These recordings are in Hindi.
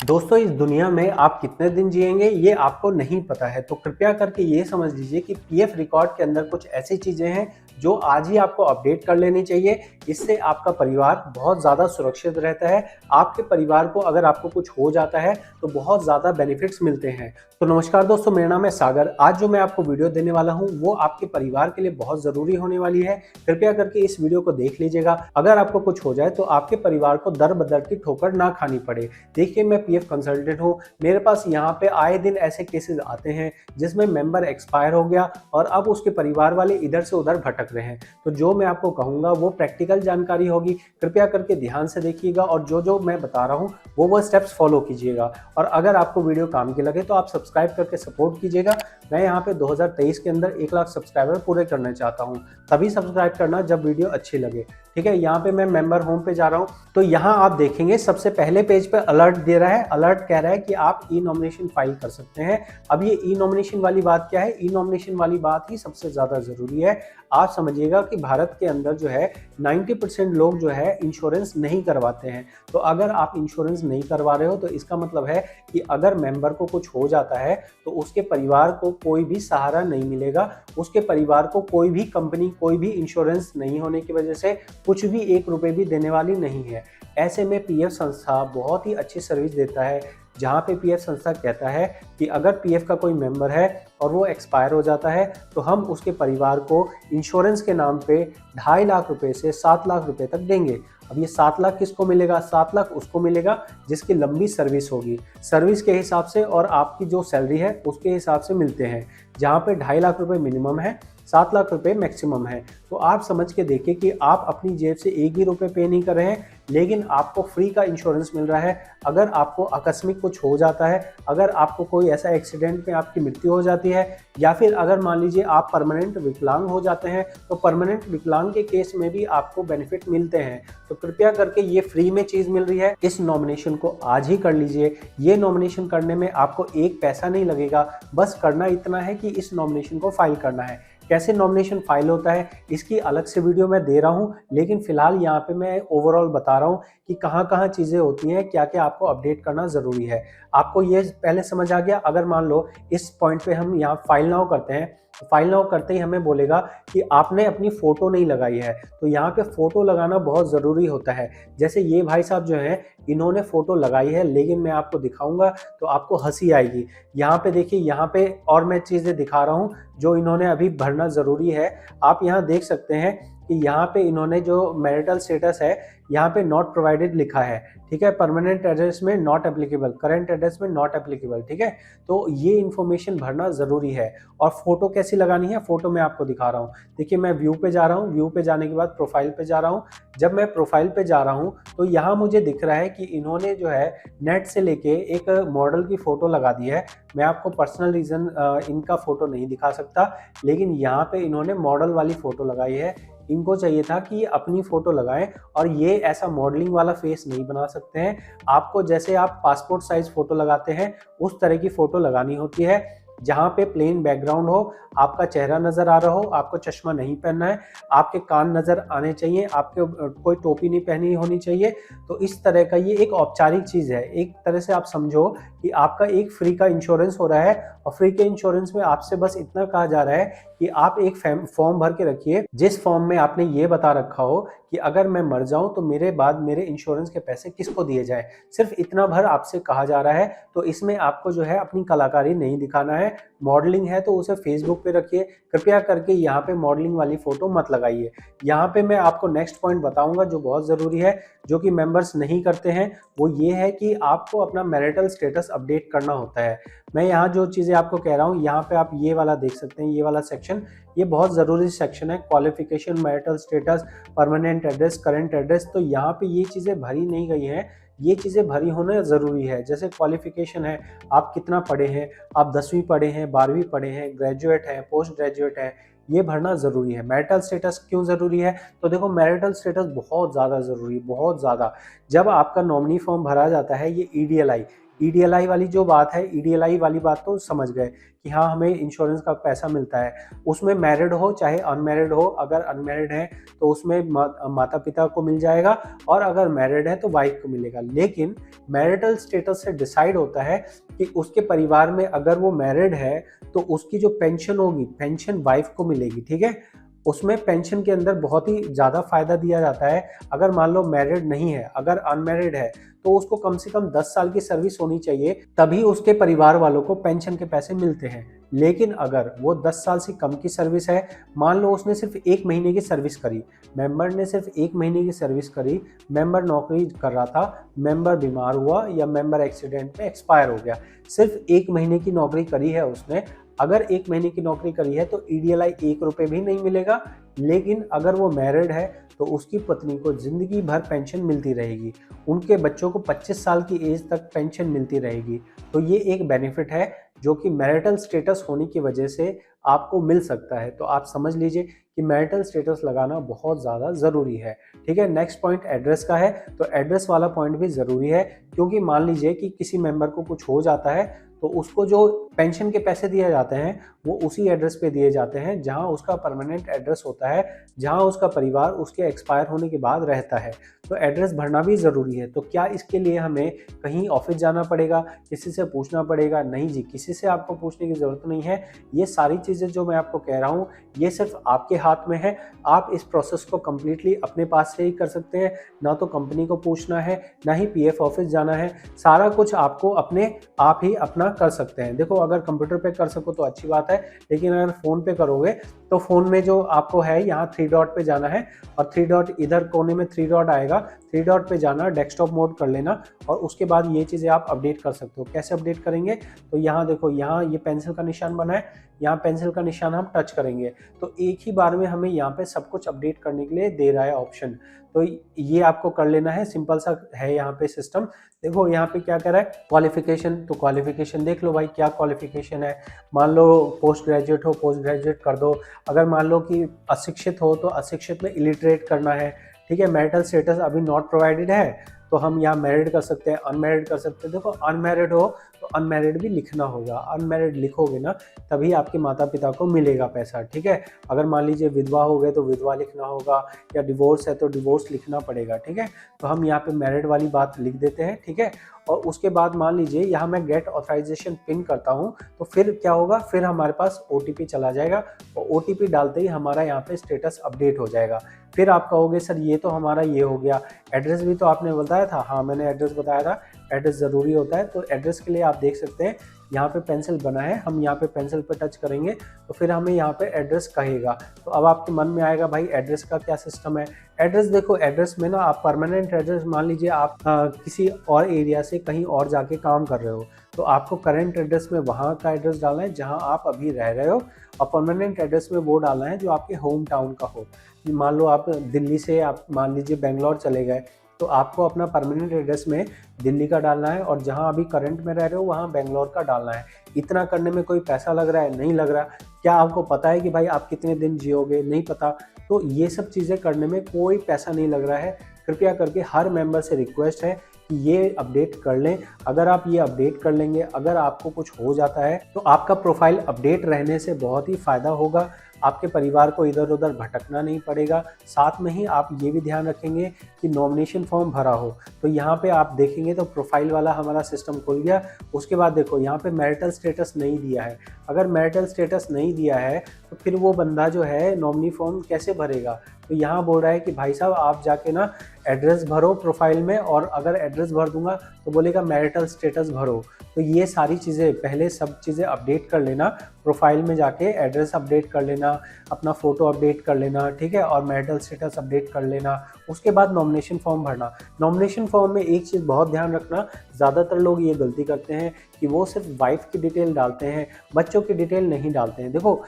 दोस्तों, इस दुनिया में आप कितने दिन जिएंगे ये आपको नहीं पता है, तो कृपया करके ये समझ लीजिए कि पीएफ रिकॉर्ड के अंदर कुछ ऐसी चीज़ें हैं जो आज ही आपको अपडेट कर लेनी चाहिए। इससे आपका परिवार बहुत ज़्यादा सुरक्षित रहता है। आपके परिवार को अगर आपको कुछ हो जाता है तो बहुत ज़्यादा बेनिफिट्स मिलते हैं। तो नमस्कार दोस्तों, मेरा नाम है सागर। आज जो मैं आपको वीडियो देने वाला हूँ वो आपके परिवार के लिए बहुत ज़रूरी होने वाली है। कृपया करके इस वीडियो को देख लीजिएगा। अगर आपको कुछ हो जाए तो आपके परिवार को दर बदर की ठोकर ना खानी पड़े। देखिए, मैं पीएफ कंसल्टेंट हूँ। मेरे पास यहाँ पे आए दिन ऐसे केसेस आते हैं जिसमें मेंबर एक्सपायर हो गया और अब उसके परिवार वाले इधर से उधर भटक रहे हैं। तो जो मैं आपको कहूँगा वो प्रैक्टिकल जानकारी होगी। कृपया करके ध्यान से देखिएगा और जो जो मैं बता रहा हूँ वो स्टेप्स फॉलो कीजिएगा। और अगर आपको वीडियो काम की लगे तो आप सब्सक्राइब करके सपोर्ट कीजिएगा। मैं यहाँ पे 2023 के अंदर 1 लाख सब्सक्राइबर पूरे करना चाहता हूँ। तभी सब्सक्राइब करना जब वीडियो अच्छी लगे, ठीक है। यहाँ पे मैं मेंबर होम पे जा रहा हूँ तो यहाँ आप देखेंगे सबसे पहले पेज पे अलर्ट दे रहा है। अलर्ट कह रहा है कि आप ई नॉमिनेशन फाइल कर सकते हैं। अब ये ई नॉमिनेशन वाली बात क्या है? ई नॉमिनेशन वाली बात ही सबसे ज़्यादा ज़रूरी है। आप समझिएगा कि भारत के अंदर जो है 90% लोग जो है इंश्योरेंस नहीं करवाते हैं। तो अगर आप इंश्योरेंस नहीं करवा रहे हो तो इसका मतलब है कि अगर मेंबर को कुछ हो जाता है तो उसके परिवार को कोई भी सहारा नहीं मिलेगा। उसके परिवार को कोई भी कंपनी, कोई भी इंश्योरेंस नहीं होने की वजह से कुछ भी 1 रुपए भी देने वाली नहीं है। ऐसे में पीएफ संस्था बहुत ही अच्छी सर्विस देता है, जहाँ पे पीएफ संस्था कहता है कि अगर पीएफ का कोई मेंबर है और वो एक्सपायर हो जाता है तो हम उसके परिवार को इंश्योरेंस के नाम पे 2.5 लाख रुपए से 7 लाख रुपए तक देंगे। अब ये 7 लाख किसको मिलेगा? 7 लाख उसको मिलेगा जिसकी लंबी सर्विस होगी। सर्विस के हिसाब से और आपकी जो सैलरी है उसके हिसाब से मिलते हैं। जहाँ पे 2.5 लाख रुपए मिनिमम है, 7 लाख रुपए मैक्सिमम है। तो आप समझ के देखिए कि आप अपनी जेब से 1 भी रुपए पे नहीं कर रहे हैं, लेकिन आपको फ्री का इंश्योरेंस मिल रहा है। अगर आपको आकस्मिक कुछ हो जाता है, अगर आपको कोई ऐसा एक्सीडेंट में आपकी मृत्यु हो जाती है, या फिर अगर मान लीजिए आप परमानेंट विकलांग हो जाते हैं तो परमानेंट विकलांग के केस में भी आपको बेनिफिट मिलते हैं। तो कृपया करके ये फ्री में चीज़ मिल रही है, इस नॉमिनेशन को आज ही कर लीजिए। ये नॉमिनेशन करने में आपको 1 पैसा नहीं लगेगा। बस करना इतना है कि इस नॉमिनेशन को फाइल करना है। कैसे नॉमिनेशन फाइल होता है इसकी अलग से वीडियो मैं दे रहा हूं, लेकिन फिलहाल यहाँ पे मैं ओवरऑल बता रहा हूं कि कहाँ चीज़ें होती हैं, क्या क्या आपको अपडेट करना ज़रूरी है। आपको ये पहले समझ आ गया। अगर मान लो इस पॉइंट पे हम यहाँ फाइल नाउ करते हैं, तो फाइल नाउ करते ही हमें बोलेगा कि आपने अपनी फ़ोटो नहीं लगाई है। तो यहाँ पे फ़ोटो लगाना बहुत ज़रूरी होता है। जैसे ये भाई साहब जो हैं इन्होंने फ़ोटो लगाई है, लेकिन मैं आपको दिखाऊंगा तो आपको हंसी आएगी। यहाँ पे देखिए, यहाँ पे और मैं चीज़ें दिखा रहा हूँ जो इन्होंने अभी भरना ज़रूरी है। आप यहाँ देख सकते हैं कि यहाँ पे इन्होंने जो मैरिटल स्टेटस है यहाँ पे नॉट प्रोवाइडेड लिखा है, ठीक है। परमानेंट एड्रेस में नॉट एप्लीकेबल, करेंट एड्रेस में नॉट एप्लीकेबल, ठीक है। तो ये इन्फॉर्मेशन भरना ज़रूरी है। और फोटो कैसी लगानी है, फोटो मैं आपको दिखा रहा हूँ। देखिए, मैं व्यू पे जा रहा हूँ, व्यू पे जाने के बाद प्रोफाइल पे जा रहा हूँ। जब मैं प्रोफाइल पे जा रहा हूँ तो यहाँ मुझे दिख रहा है कि इन्होंने जो है नेट से लेके एक मॉडल की फ़ोटो लगा दी है। मैं आपको पर्सनल रीज़न इनका फ़ोटो नहीं दिखा सकता, लेकिन यहाँ पे इन्होंने मॉडल वाली फ़ोटो लगाई है। इनको चाहिए था कि ये अपनी फ़ोटो लगाएं, और ये ऐसा मॉडलिंग वाला फेस नहीं बना सकते हैं। आपको जैसे आप पासपोर्ट साइज़ फ़ोटो लगाते हैं उस तरह की फ़ोटो लगानी होती है, जहाँ पे प्लेन बैकग्राउंड हो, आपका चेहरा नज़र आ रहा हो, आपको चश्मा नहीं पहनना है, आपके कान नज़र आने चाहिए, आपके कोई टोपी नहीं पहनी होनी चाहिए। तो इस तरह का ये एक औपचारिक चीज़ है। एक तरह से आप समझो कि आपका एक फ्री का इंश्योरेंस हो रहा है, और फ्री के इंश्योरेंस में आपसे बस इतना कहा जा रहा है कि आप एक फॉर्म भर के रखिए, जिस फॉर्म में आपने ये बता रखा हो कि अगर मैं मर जाऊं तो मेरे बाद मेरे इंश्योरेंस के पैसे किसको दिए जाए। सिर्फ इतना भर आपसे कहा जा रहा है। तो इसमें आपको जो है अपनी कलाकारी नहीं दिखाना है। मॉडलिंग है तो उसे फेसबुक पे रखिए। कृपया करके यहाँ पे मॉडलिंग वाली फोटो मत लगाइए। यहाँ पे मैं आपको नेक्स्ट पॉइंट बताऊंगा जो बहुत ज़रूरी है, जो कि मेंबर्स नहीं करते हैं। वो ये है कि आपको अपना मैरिटल स्टेटस अपडेट करना होता है। मैं यहाँ जो चीज़ें आपको कह रहा हूँ, यहाँ पे आप ये वाला देख सकते हैं, ये वाला सेक्शन, ये बहुत ज़रूरी सेक्शन है। Qualification, marital status, permanent address, current address. तो यहाँ पे ये चीज़ें भरी नहीं गई हैं, ये चीज़ें भरी होना ज़रूरी है। जैसे क्वालिफिकेशन है, आप कितना पढ़े हैं, आप 10वीं पढ़े हैं, 12वीं पढ़े हैं, ग्रेजुएट हैं, पोस्ट ग्रेजुएट हैं, ये भरना ज़रूरी है। मैरिटल स्टेटस क्यों ज़रूरी है? तो देखो, मैरिटल स्टेटस बहुत ज़्यादा ज़रूरी है, बहुत ज़्यादा। जब आपका नॉमिनी फॉर्म भरा जाता है, ये ईडीएलआई, ईडीएलआई वाली जो बात है, ईडीएलआई वाली बात तो समझ गए कि हाँ हमें इंश्योरेंस का पैसा मिलता है। उसमें मैरिड हो चाहे अनमैरिड हो, अगर अनमैरिड है तो उसमें माता पिता को मिल जाएगा और अगर मैरिड है तो वाइफ को मिलेगा। लेकिन मैरिटल स्टेटस से डिसाइड होता है कि उसके परिवार में अगर वो मैरिड है तो उसकी जो पेंशन होगी, पेंशन वाइफ को मिलेगी, ठीक है। उसमें पेंशन के अंदर बहुत ही ज़्यादा फायदा दिया जाता है। अगर मान लो मैरिड नहीं है, अगर अनमैरिड है, तो उसको कम से कम 10 साल की सर्विस होनी चाहिए, तभी उसके परिवार वालों को पेंशन के पैसे मिलते हैं। लेकिन अगर वो 10 साल से कम की सर्विस है, मान लो उसने सिर्फ 1 महीने की सर्विस करी, मेंबर ने सिर्फ 1 महीने की सर्विस करी, मेंबर नौकरी कर रहा था, मेंबर बीमार हुआ या मेंबर एक्सीडेंट में एक्सपायर हो गया, सिर्फ 1 महीने की नौकरी करी है उसने, अगर 1 महीने की नौकरी करी है तो ईडीएलआई 1 रुपए भी नहीं मिलेगा। लेकिन अगर वो मैरिड है तो उसकी पत्नी को जिंदगी भर पेंशन मिलती रहेगी, उनके बच्चों को 25 साल की एज तक पेंशन मिलती रहेगी। तो ये एक बेनिफिट है जो कि मैरिटल स्टेटस होने की वजह से आपको मिल सकता है। तो आप समझ लीजिए कि मैरिटल स्टेटस लगाना बहुत ज़्यादा ज़रूरी है, ठीक है। नेक्स्ट पॉइंट एड्रेस का है, तो एड्रेस वाला पॉइंट भी ज़रूरी है, क्योंकि मान लीजिए कि किसी मेंबर को कुछ हो जाता है तो उसको जो पेंशन के पैसे दिए जाते हैं वो उसी एड्रेस पे दिए जाते हैं जहां उसका परमानेंट एड्रेस होता है, जहां उसका परिवार उसके एक्सपायर होने के बाद रहता है। तो एड्रेस भरना भी ज़रूरी है। तो क्या इसके लिए हमें कहीं ऑफिस जाना पड़ेगा, किसी से पूछना पड़ेगा? नहीं जी, किसी से आपको पूछने की ज़रूरत नहीं है। ये सारी चीज़ें जो मैं आपको कह रहा हूँ ये सिर्फ आपके हाथ में है। आप इस प्रोसेस को कम्प्लीटली अपने पास से ही कर सकते हैं, ना तो कंपनी को पूछना है, ना ही पीएफ ऑफिस जाना है। सारा कुछ आपको अपने आप ही अपना कर सकते हैं। देखो, अगर कंप्यूटर पे कर सको तो अच्छी बात है, लेकिन अगर फ़ोन पे करोगे तो फ़ोन में जो आपको है यहाँ 3 डॉट पे जाना है और 3 डॉट इधर कोने में 3 डॉट आएगा, 3 डॉट पे जाना, डेस्कटॉप मोड कर लेना और उसके बाद ये चीज़ें आप अपडेट कर सकते हो। कैसे अपडेट करेंगे? तो यहाँ देखो, यहाँ ये पेंसिल का निशान बना है, यहाँ पेंसिल का निशान हम टच करेंगे तो एक ही बार में हमें यहाँ पे सब कुछ अपडेट करने के लिए दे रहा है ऑप्शन। तो ये आपको कर लेना है, सिंपल सा है यहाँ पे सिस्टम। देखो यहाँ पे क्या कर रहा है, क्वालिफिकेशन, तो क्वालिफिकेशन देख लो भाई क्या क्वालिफिकेशन है। मान लो पोस्ट ग्रेजुएट हो, पोस्ट ग्रेजुएट कर दो। अगर मान लो कि अशिक्षित हो तो अशिक्षित में इलिटरेट करना है, ठीक है। मैरिटल स्टेटस अभी नॉट प्रोवाइडेड है तो हम यहाँ मैरिड कर सकते हैं, अनमैरिड कर सकते हैं। देखो, अनमैरिड हो तो अनमैरिड भी लिखना होगा, अनमैरिड लिखोगे ना तभी आपके माता पिता को मिलेगा पैसा, ठीक है। अगर मान लीजिए विधवा हो गए तो विधवा लिखना होगा, या डिवोर्स है तो डिवोर्स लिखना पड़ेगा, ठीक है। तो हम यहाँ पे मैरिड वाली बात लिख देते हैं, ठीक है। और उसके बाद मान लीजिए यहाँ मैं गेट ऑथराइजेशन पिन करता हूँ तो फिर क्या होगा, फिर हमारे पास ओटीपी चला जाएगा और ओटीपी डालते ही हमारा यहाँ पे स्टेटस अपडेट हो जाएगा। फिर आप कहोगे सर ये तो हमारा ये हो गया, एड्रेस भी तो आपने बताया था। हाँ, मैंने एड्रेस बताया था, एड्रेस ज़रूरी होता है। तो एड्रेस के लिए आप देख सकते हैं यहाँ पे पेंसिल बना है, हम यहाँ पे पेंसिल पे टच करेंगे तो फिर हमें यहाँ पे एड्रेस कहेगा। तो अब आपके मन में आएगा भाई एड्रेस का क्या सिस्टम है। एड्रेस देखो, एड्रेस में ना आप परमानेंट एड्रेस, मान लीजिए आप किसी और एरिया से कहीं और जाके काम कर रहे हो तो आपको करंट एड्रेस में वहाँ का एड्रेस डालना है जहाँ आप अभी रह रहे हो, और परमानेंट एड्रेस में वो डालना है जो आपके होम टाउन का हो। मान लो आप दिल्ली से आप मान लीजिए बेंगलोर चले गए तो आपको अपना परमानेंट एड्रेस में दिल्ली का डालना है और जहां अभी करंट में रह रहे हो वहां बेंगलोर का डालना है। इतना करने में कोई पैसा लग रहा है? नहीं लग रहा। क्या आपको पता है कि भाई आप कितने दिन जियोगे? नहीं पता। तो ये सब चीज़ें करने में कोई पैसा नहीं लग रहा है। कृपया करके हर मेंबर से रिक्वेस्ट है कि ये अपडेट कर लें। अगर आप ये अपडेट कर लेंगे, अगर आपको कुछ हो जाता है तो आपका प्रोफाइल अपडेट रहने से बहुत ही फ़ायदा होगा। आपके परिवार को इधर उधर भटकना नहीं पड़ेगा। साथ में ही आप ये भी ध्यान रखेंगे कि नॉमिनेशन फॉर्म भरा हो। तो यहाँ पे आप देखेंगे तो प्रोफाइल वाला हमारा सिस्टम खुल गया। उसके बाद देखो यहाँ पे मैरिटल स्टेटस नहीं दिया है। अगर मैरिटल स्टेटस नहीं दिया है तो फिर वो बंदा जो है नॉमिनी फॉर्म कैसे भरेगा? तो यहाँ बोल रहा है कि भाई साहब आप जाके ना एड्रेस भरो प्रोफाइल में, और अगर एड्रेस भर दूंगा तो बोलेगा मैरिटल स्टेटस भरो। तो ये सारी चीज़ें पहले सब चीज़ें अपडेट कर लेना, प्रोफाइल में जाके एड्रेस अपडेट कर लेना, अपना फ़ोटो अपडेट कर लेना, ठीक है, और मैरिटल स्टेटस अपडेट कर लेना। उसके बाद नॉमिनेशन फॉर्म भरना। नॉमिनेशन फॉर्म में एक चीज़ बहुत ध्यान रखना, ज़्यादातर लोग ये गलती करते हैं कि वो सिर्फ वाइफ की डिटेल डालते हैं, बच्चों की डिटेल नहीं डालते हैं। देखो,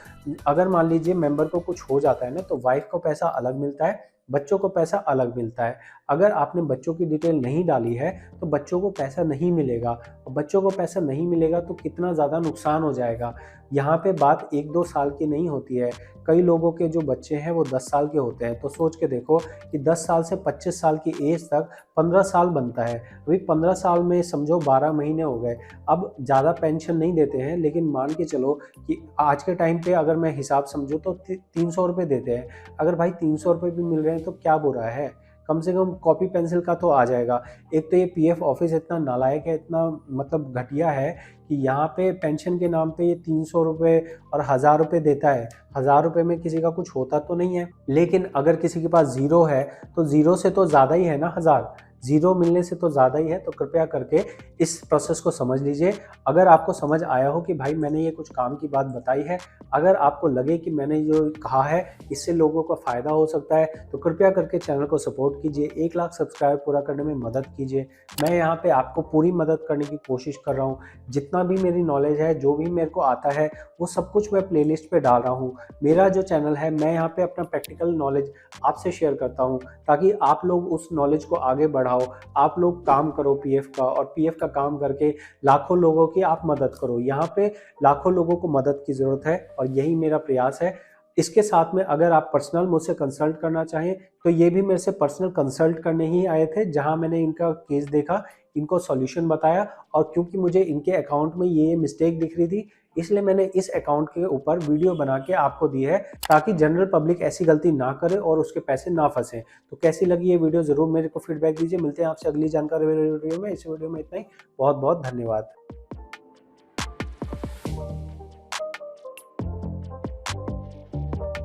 अगर मान लीजिए मेंबर को कुछ हो जाता है ना तो वाइफ को पैसा अलग मिलता है, बच्चों को पैसा अलग मिलता है। अगर आपने बच्चों की डिटेल नहीं डाली है तो बच्चों को पैसा नहीं मिलेगा, और बच्चों को पैसा नहीं मिलेगा तो कितना ज़्यादा नुकसान हो जाएगा। यहाँ पे बात 1-2 साल की नहीं होती है, कई लोगों के जो बच्चे हैं वो 10 साल के होते हैं। तो सोच के देखो कि 10 साल से 25 साल की एज तक 15 साल बनता है। अभी 15 साल में समझो 12 महीने हो गए। अब ज़्यादा पेंशन नहीं देते हैं, लेकिन मान के चलो कि आज के टाइम पे अगर मैं हिसाब समझूँ तो 300 रुपये देते हैं। अगर भाई 300 रुपये भी मिल रहे हैं तो क्या बुरा है? कम से कम कॉपी पेंसिल का तो आ जाएगा। एक तो ये पीएफ ऑफिस इतना नालायक है, इतना मतलब घटिया है कि यहाँ पे पेंशन के नाम पे ये 300 रुपये और 1000 रुपये देता है। 1000 रुपये में किसी का कुछ होता तो नहीं है, लेकिन अगर किसी के पास ज़ीरो है तो ज़ीरो से तो ज़्यादा ही है ना 1000, ज़ीरो मिलने से तो ज़्यादा ही है। तो कृपया करके इस प्रोसेस को समझ लीजिए। अगर आपको समझ आया हो कि भाई मैंने ये कुछ काम की बात बताई है, अगर आपको लगे कि मैंने जो कहा है इससे लोगों को फ़ायदा हो सकता है, तो कृपया करके चैनल को सपोर्ट कीजिए, 1 लाख सब्सक्राइब पूरा करने में मदद कीजिए। मैं यहाँ पे आपको पूरी मदद करने की कोशिश कर रहा हूँ। जितना भी मेरी नॉलेज है, जो भी मेरे को आता है, वो सब कुछ मैं प्लेलिस्ट पे डाल रहा हूँ। मेरा जो चैनल है, मैं यहाँ पे अपना प्रैक्टिकल नॉलेज आपसे शेयर करता हूँ, ताकि आप लोग उस नॉलेज को आगे बढ़ाओ, आप लोग काम करो पीएफ का, और पीएफ का काम करके लाखों लोगों की आप मदद करो। यहाँ पे लाखों लोगों को मदद की ज़रूरत है और यही मेरा प्रयास है। इसके साथ में अगर आप पर्सनल मुझसे कंसल्ट करना चाहें तो ये भी मेरे से पर्सनल कंसल्ट करने ही आए थे, जहां मैंने इनका केस देखा, इनको सॉल्यूशन बताया, और क्योंकि मुझे इनके अकाउंट में ये मिस्टेक दिख रही थी, इसलिए मैंने इस अकाउंट के ऊपर वीडियो बना के आपको दी है, ताकि जनरल पब्लिक ऐसी गलती ना करे और उसके पैसे ना फंसे। तो कैसी लगी ये वीडियो ज़रूर मेरे को फीडबैक दीजिए। मिलते हैं आपसे अगली जानकारी वाली वीडियो में। इस वीडियो में इतना ही। बहुत बहुत धन्यवाद।